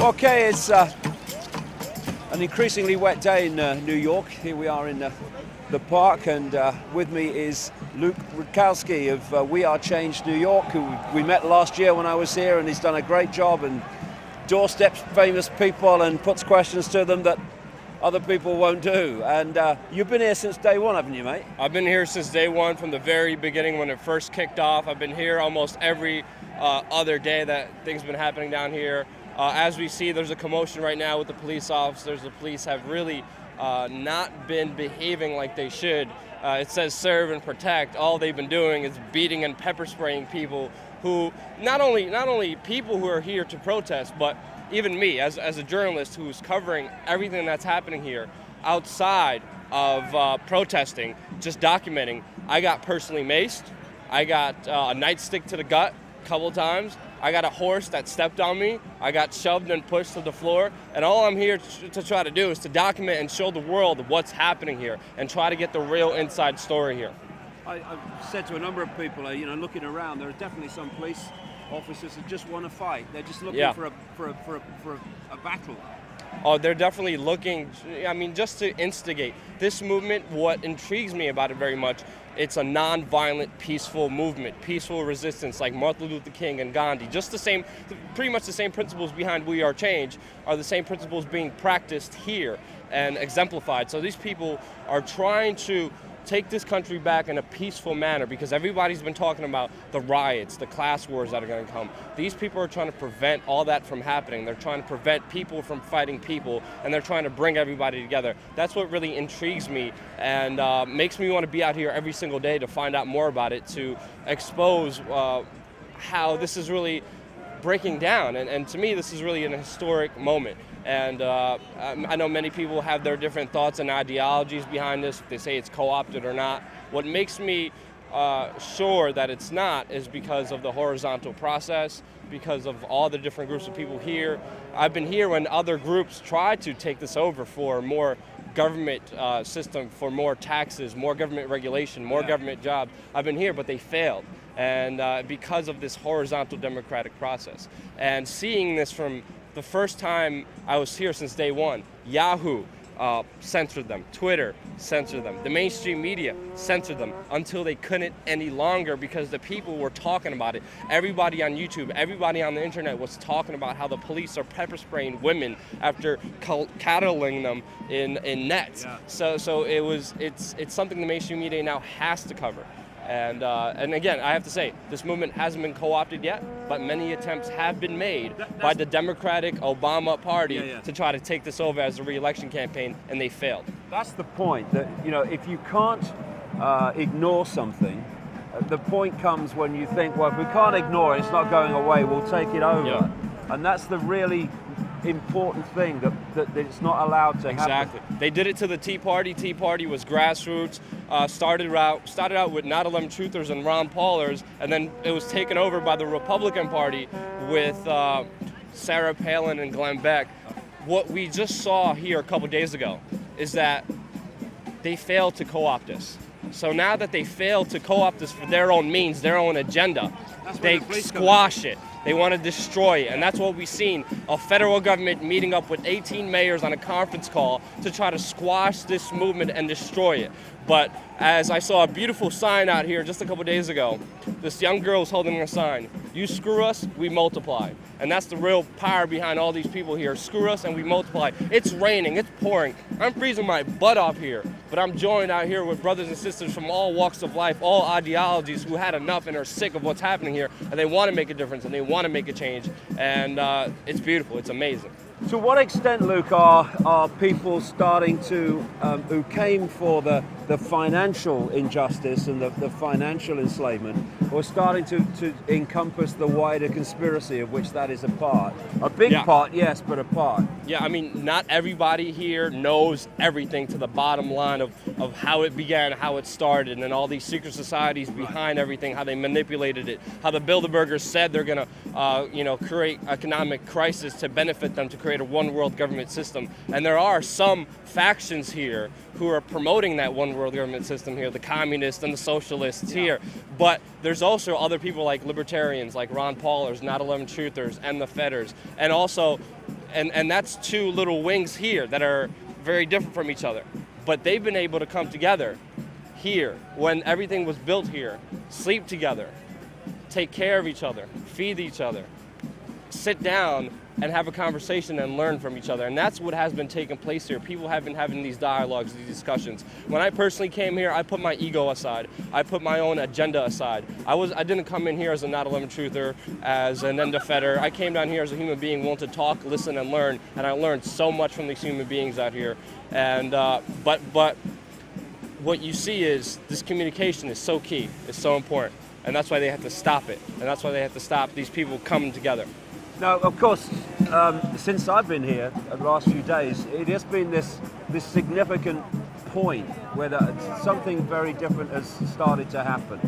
Okay, it's an increasingly wet day in New York. Here we are in the park, and with me is Rudkowski of We Are Change New York, who we met last year when I was here, and he's done a great job and doorsteps famous people and puts questions to them that other people won't do. And you've been here since day one, haven't you, mate? I've been here since day one, from the very beginning when it first kicked off. I've been here almost every other day that things have been happening down here. As we see, there's a commotion right now with the police officers. The police have really not been behaving like they should. It says serve and protect. All they've been doing is beating and pepper spraying people who, not only people who are here to protest, but even me as a journalist who's covering everything that's happening here outside of protesting, just documenting. I got personally maced. I got a nightstick to the gut a couple times. I got a horse that stepped on me. I got shoved and pushed to the floor. And all I'm here to try to do is to document and show the world what's happening here and try to get the real inside story here. I've said to a number of people, looking around, there are definitely some police officers that just want to fight. They're just looking for a battle. Oh, they're definitely looking, just to instigate. This movement, what intrigues me about it very much, it's a non-violent, peaceful movement, peaceful resistance like Martin Luther King and Gandhi. Just the same, pretty much the same principles behind We Are Change are the same principles being practiced here and exemplified. So these people are trying to take this country back in a peaceful manner, because everybody's been talking about the riots, the class wars that are going to come. These people are trying to prevent all that from happening. They're trying to prevent people from fighting people, and they're trying to bring everybody together. That's what really intrigues me and makes me want to be out here every single day to find out more about it, to expose how this is really breaking down. And to me, this is really an historic moment. And I know many people have their different thoughts and ideologies behind this, if they say it's co-opted or not. What makes me sure that it's not is because of the horizontal process, because of all the different groups of people here. I've been here when other groups tried to take this over for more government system, for more taxes, more government regulation, more government jobs. I've been here, but they failed. And because of this horizontal democratic process. And seeing this from the first time I was here since day one, Yahoo censored them, Twitter censored them, the mainstream media censored them until they couldn't any longer, because the people were talking about it. Everybody on YouTube, everybody on the internet was talking about how the police are pepper spraying women after cattling them in nets. Yeah. So it's something the mainstream media now has to cover. And again, I have to say, this movement hasn't been co-opted yet, but many attempts have been made by the Democratic Obama Party to try to take this over as a re-election campaign, and they failed. That's the point, that if you can't ignore something, the point comes when you think, well, if we can't ignore it, it's not going away, we'll take it over. Yeah. And that's the really important thing, that it's not allowed to happen. Exactly. They did it to the Tea Party. Tea Party was grassroots. Started out with not 11 truthers and Ron Paulers, and then it was taken over by the Republican Party with Sarah Palin and Glenn Beck. What we just saw here a couple days ago is that they failed to co-opt this. So now that they failed to co-opt this for their own means, their own agenda, they squash it. They want to destroy it, and that's what we've seen, a federal government meeting up with 18 mayors on a conference call to try to squash this movement and destroy it. But as I saw a beautiful sign out here just a couple days ago, this young girl is holding a sign, "You screw us, we multiply." And that's the real power behind all these people here. Screw us and we multiply. It's raining, it's pouring. I'm freezing my butt off here, but I'm joined out here with brothers and sisters from all walks of life, all ideologies, who had enough and are sick of what's happening here, and they want to make a difference and they want to make a change. And it's beautiful, it's amazing. To what extent, Luke, are people starting to, who came for the financial injustice and the financial enslavement, or starting to encompass the wider conspiracy of which that is a part? A big part, yes, but a part. Yeah, not everybody here knows everything to the bottom line of how it began, how it started, and then all these secret societies behind everything, how they manipulated it, how the Bilderbergers said they're going to, create economic crisis to benefit them, to create a one world government system. And there are some factions here who are promoting that one world government system here, the communists and the socialists here. But there's also other people like libertarians, like Ron Paulers, Not 11 Truthers, and the Fedders. And also and that's two little wings here that are very different from each other. But they've been able to come together here when everything was built here, sleep together, take care of each other, feed each other, sit down and have a conversation and learn from each other. And that's what has been taking place here. People have been having these dialogues, these discussions. When I personally came here, I put my ego aside. I put my own agenda aside. I didn't come in here as a not 11 truther, as an end defender. I came down here as a human being willing to talk, listen, and learn. And I learned so much from these human beings out here. And but what you see is this communication is so key. It's so important. And that's why they have to stop it. And that's why they have to stop these people coming together. Now, of course, since I've been here the last few days, it has been this significant point where something very different has started to happen.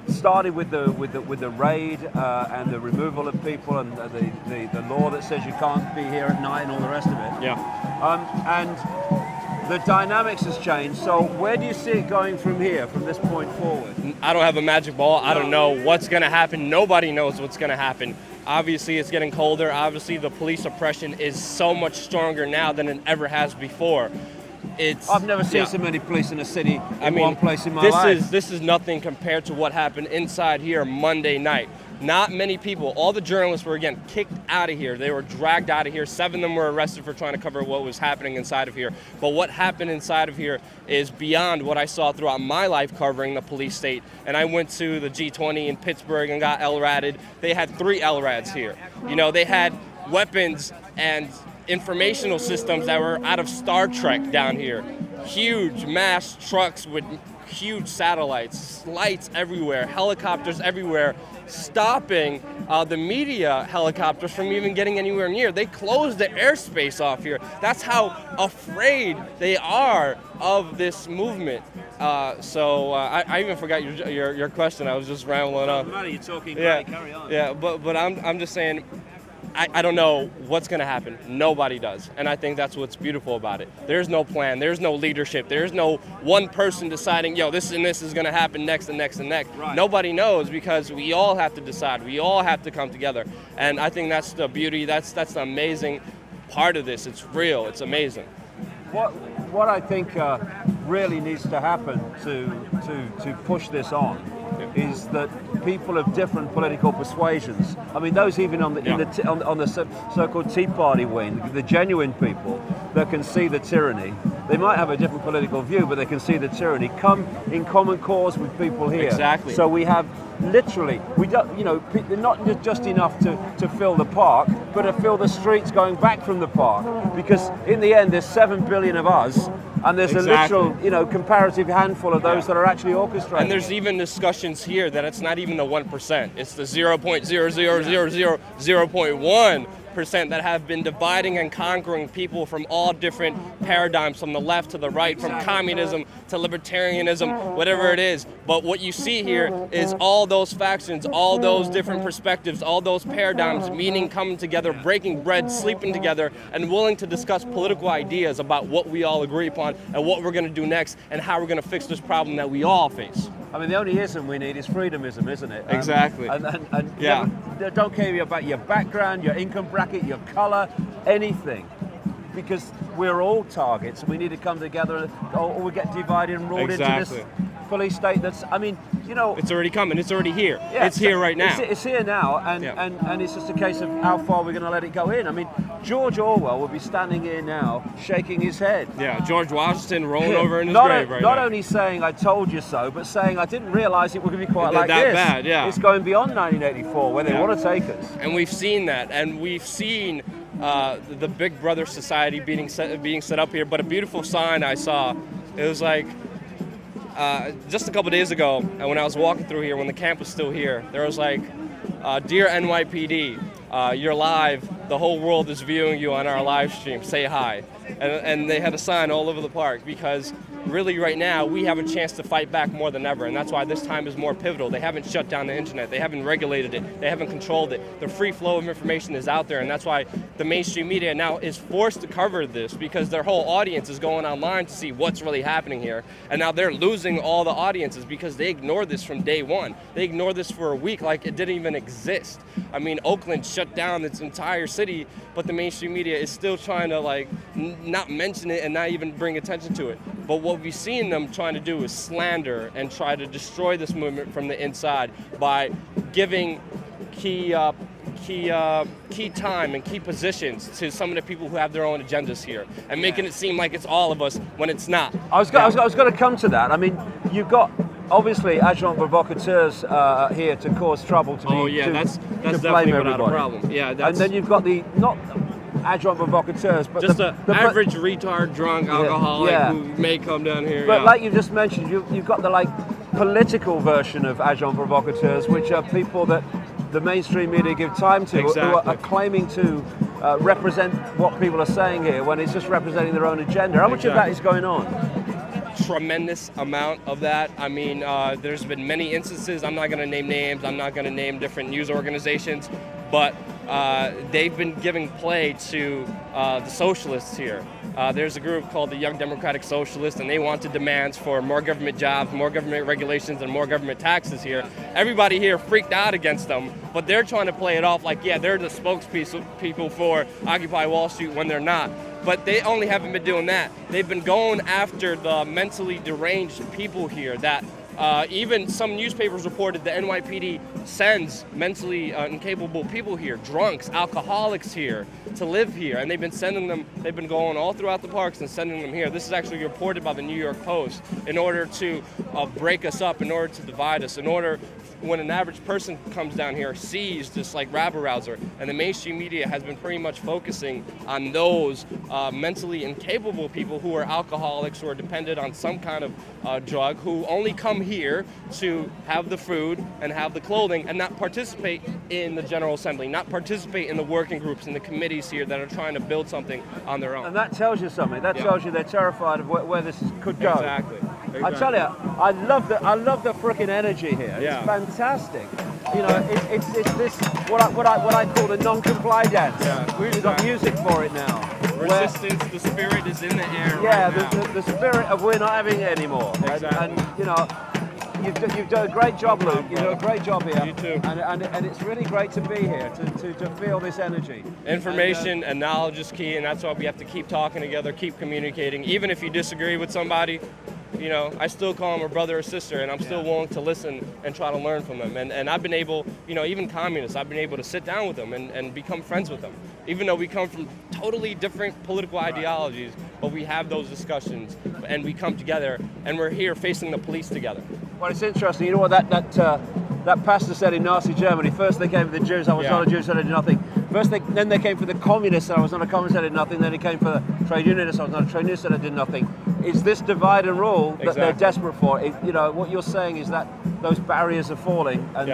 It started with the raid and the removal of people and the law that says you can't be here at night and all the rest of it. Yeah. And the dynamics has changed. So where do you see it going from here, from this point forward? I don't have a magic ball. I don't know what's going to happen. Nobody knows what's going to happen. Obviously, it's getting colder. Obviously, the police oppression is so much stronger now than it ever has before. I've never seen so many police in a city in one place in my life. This is nothing compared to what happened inside here Monday night. Not many people, all the journalists were, again, kicked out of here. They were dragged out of here. 7 of them were arrested for trying to cover what was happening inside of here. But what happened inside of here is beyond what I saw throughout my life covering the police state. And I went to the G20 in Pittsburgh and got LRADed. They had 3 LRADs here. You know, they had weapons and informational systems that were out of Star Trek down here. Huge mass trucks with huge satellites, lights everywhere, helicopters everywhere, stopping the media helicopters from even getting anywhere near. They closed the airspace off here. That's how afraid they are of this movement. I even forgot your question. I was just rambling on. You're talking great. Carry on. Yeah, but I'm just saying, I don't know what's going to happen. Nobody does. And I think that's what's beautiful about it. There's no plan. There's no leadership. There's no one person deciding, yo, this and this is going to happen next and next and next. Right. Nobody knows because we all have to decide. We all have to come together. And I think that's the beauty. That's the amazing part of this. It's real. It's amazing. What I think really needs to happen to push this on is that people of different political persuasions, I mean those even on the so-called Tea Party wing, the genuine people that can see the tyranny, they might have a different political view, but they can see the tyranny, come in common cause with people here. Exactly. So we have literally, we don't, not just enough to fill the park, but to fill the streets going back from the park, because in the end there's 7 billion of us. And there's a literal, comparative handful of those that are actually orchestrating. And there's even discussions here that it's not even the 1%. It's the 0.00000.1% that have been dividing and conquering people from all different paradigms, from the left to the right, from communism to libertarianism, whatever it is. But what you see here is all those factions, all those different perspectives, all those paradigms meeting, coming together, breaking bread, sleeping together, and willing to discuss political ideas about what we all agree upon and what we're going to do next and how we're going to fix this problem that we all face. I mean, the only ism we need is freedomism, isn't it? Exactly. Yeah. Don't care about your background, your income bracket, your color, anything. Because we're all targets, and we need to come together, or we get divided and rolled into this police state that's, I mean, it's already coming, it's already here. Yeah, it's here right now. It's here now, and it's just a case of how far we're going to let it go in. I mean, George Orwell will be standing here now, shaking his head. Yeah, George Washington rolling over in his grave right now. Not only saying, I told you so, but saying, I didn't realize it was going to be quite like that this. Bad, yeah. It's going beyond 1984, where they want to take us. And we've seen that, and we've seen the Big Brother Society being set up here. But a beautiful sign I saw, it was like, just a couple days ago, when I was walking through here, when the camp was still here, there was like, Dear NYPD, you're live, the whole world is viewing you on our live stream, say hi. And they had a sign all over the park because really right now we have a chance to fight back more than ever, and that's why this time is more pivotal. They haven't shut down the internet, they haven't regulated it, they haven't controlled it. The free flow of information is out there, and that's why the mainstream media now is forced to cover this, because their whole audience is going online to see what's really happening here, and now they're losing all the audiences because they ignored this from day one. They ignored this for a week like it didn't even exist. I mean, Oakland shut down its entire city, but the mainstream media is still trying to like not mention it and not even bring attention to it. But what we've seen them trying to do is slander and try to destroy this movement from the inside by giving key time and key positions to some of the people who have their own agendas here, and making it seem like it's all of us when it's not. I was going to come to that. I mean, you've got obviously agents provocateurs here to cause trouble. That's definitely without a problem. Yeah, and then you've got the not agents provocateurs, but just the average retard, drunk, alcoholic who may come down here. But like you just mentioned, you've got the like political version of agents provocateurs, which are people that the mainstream media give time to, who are claiming to represent what people are saying here when it's just representing their own agenda. How much of that is going on? Tremendous amount of that. I mean, there's been many instances. I'm not going to name names. I'm not going to name different news organizations, but they've been giving play to the socialists here. There's a group called the Young Democratic Socialists, and they wanted demands for more government jobs, more government regulations, and more government taxes here. Everybody here freaked out against them, but they're trying to play it off like, yeah, they're the spokespeople for Occupy Wall Street when they're not. But they only haven't been doing that. They've been going after the mentally deranged people here that even some newspapers reported the NYPD sends mentally incapable people here, drunks, alcoholics here, to live here. And they've been sending them, they've been going all throughout the parks and sending them here. This is actually reported by the New York Post in order to break us up, in order to divide us, in order when an average person comes down here, sees this like rabble-rouser. And the mainstream media has been pretty much focusing on those mentally incapable people who are alcoholics, who are dependent on some kind of drug, who only come here to have the food and have the clothing and not participate in the General Assembly, not participate in the working groups and the committees here that are trying to build something on their own. And that tells you something. That tells you they're terrified of where this could go. Exactly. I tell you, I love the frickin' energy here. It's fantastic. You know, it's this what I call the non-comply dance. Yeah. We've got music for it now. Resistance, the spirit is in the air. Yeah, right now. the spirit of we're not having it anymore. Exactly. And you know, you've done a great job, Luke. You've done a great job here. You too. And it's really great to be here to feel this energy. Information and knowledge is key, and that's why we have to keep talking together, keep communicating. Even if you disagree with somebody, you know, I still call them a brother or sister, and I'm still willing to listen and try to learn from them. And I've been able, you know, even communists, I've been able to sit down with them and become friends with them. Even though we come from totally different political ideologies, but we have those discussions, and we come together, and we're here facing the police together. Well, it's interesting. You know what that pastor said in Nazi Germany? First they came for the Jews, I was not a Jew, so I did nothing. Then they came for the communists, and I was not a communist, I did nothing. Then he came for the trade unionists, I was not a trade unionist, and I did nothing. It's this divide and rule that they're desperate for. You know, what you're saying is that those barriers are falling, and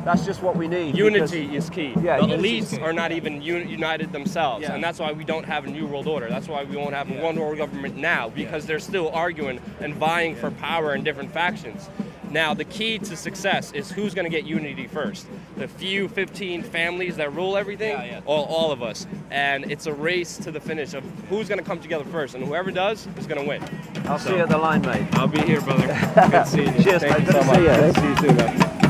that's just what we need. Unity is key. Yeah, the elites are not even united themselves, and that's why we don't have a new world order. That's why we won't have a one world government now, because they're still arguing and vying for power in different factions. Now, the key to success is who's going to get unity first. The few 15 families that rule everything, or all of us. And it's a race to the finish of who's going to come together first. And whoever does is going to win. I'll see you at the line, mate. I'll be here, brother. Good seeing you. Cheers, Thank mate. you Good so to see much. you. See you too, man.